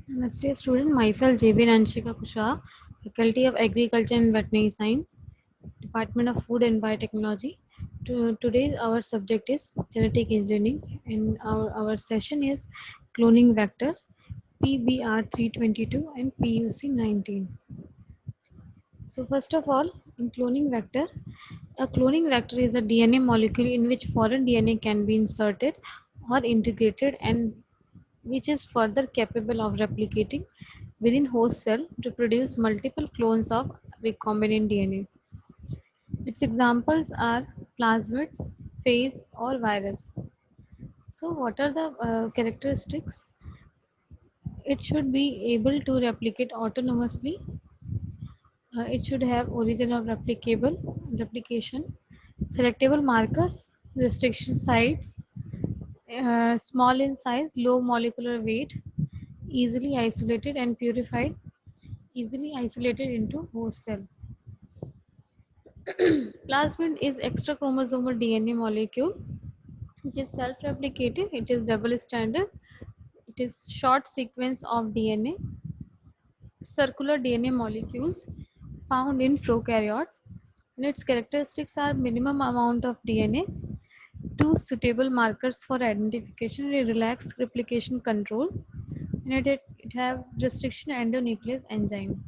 Namaste student, myself JB Anshika Kushwaha, Faculty of Agriculture and Veterinary Science, Department of Food and Biotechnology. Today our subject is genetic engineering and our session is cloning vectors PBR322 and PUC19. So first of all, in cloning vector, a cloning vector is a DNA molecule in which foreign DNA can be inserted or integrated and which is further capable of replicating within host cell to produce multiple clones of recombinant DNA. Its examples are plasmid, phage, or virus. So, what are the characteristics? It should be able to replicate autonomously. It should have origin of replicable replication, selectable markers, restriction sites, small in size, low molecular weight, easily isolated and purified, easily isolated into host cell. Plasmid is extra chromosomal DNA molecule which is self-replicating. It is double stranded. It is short sequence of DNA, circular DNA molecules found in prokaryotes. And its characteristics are minimum amount of DNA, two suitable markers for identification, a relaxed replication control, and it have restriction endonuclease enzyme.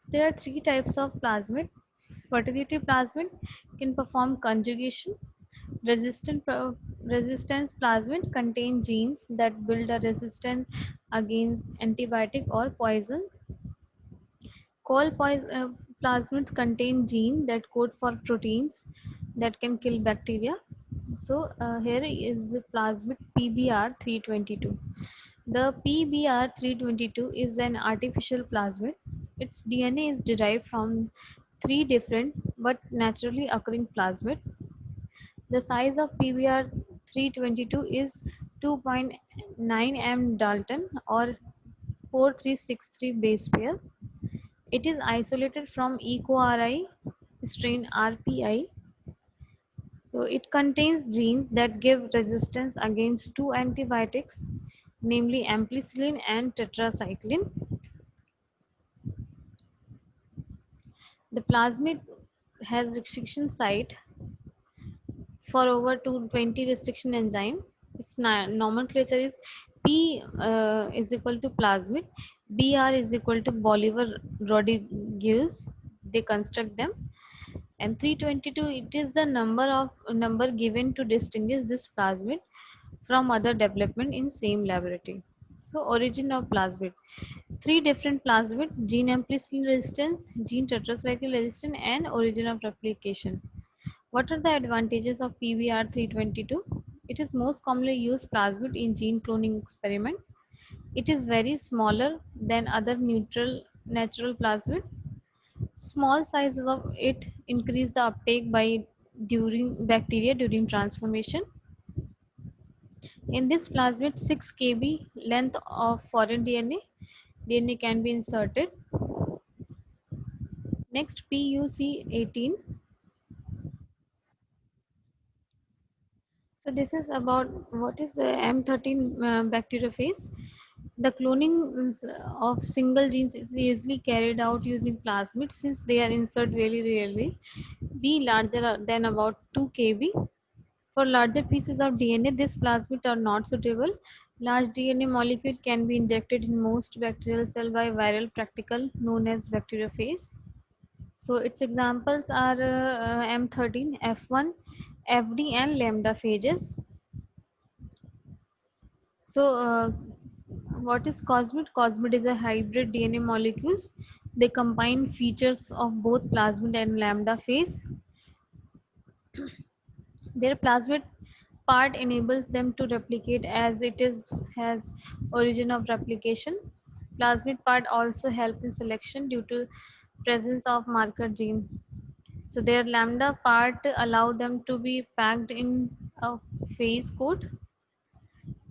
There are three types of plasmid. Fertility plasmid can perform conjugation. Resistance plasmid contain genes that build a resistance against antibiotic or poison. Plasmids contain genes that code for proteins that can kill bacteria. So here is the plasmid PBR322. The PBR322 is an artificial plasmid. Its DNA is derived from three different but naturally occurring plasmid. The size of PBR322 is 2.9 m Dalton or 4363 base pair. It is isolated from E. coli strain RPI. So it contains genes that give resistance against two antibiotics, namely ampicillin and tetracycline. The plasmid has restriction site for over 220 restriction enzyme. Its nomenclature is P is equal to plasmid, BR is equal to Bolivar Rodriguez. They construct them, and 322 it is the number given to distinguish this plasmid from other development in same laboratory. So origin of plasmid: three different plasmid: gene amplicillin resistance, gene tetracycline resistance, and origin of replication. What are the advantages of PBR322? It is most commonly used plasmid in gene cloning experiment. It is very smaller than other natural plasmid. Small sizes of it increase the uptake by during bacteria during transformation. In this plasmid, 6 kb length of foreign DNA can be inserted. Next, PUC18. So this is about what is the M13 bacteriophage. The cloning of single genes is usually carried out using plasmids since they are inserted very rarely, be larger than about 2 kb. For larger pieces of DNA, these plasmids are not suitable. Large DNA molecule can be injected in most bacterial cell by viral practical known as bacteriophage. So its examples are M13, F1, FD and lambda phages. So what is cosmid? Cosmid is a hybrid DNA molecules. They combine features of both plasmid and lambda phase. Their plasmid part enables them to replicate as it is has origin of replication. Plasmid part also help in selection due to presence of marker gene. So their lambda part allow them to be packed in a phase code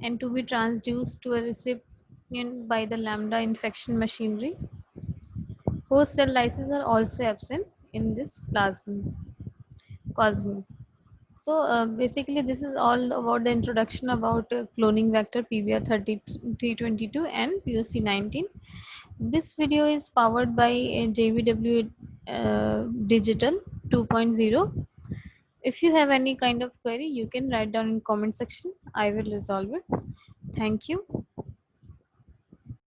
and to be transduced to a recipient by the lambda infection machinery. Host cell lysis are also absent in this plasmid cosmid. So basically, this is all about the introduction about cloning vector PVR 3322 and POC 19. This video is powered by JVW Digital 2.0. If you have any kind of query, you can write down in comment section. I will resolve it. Thank you.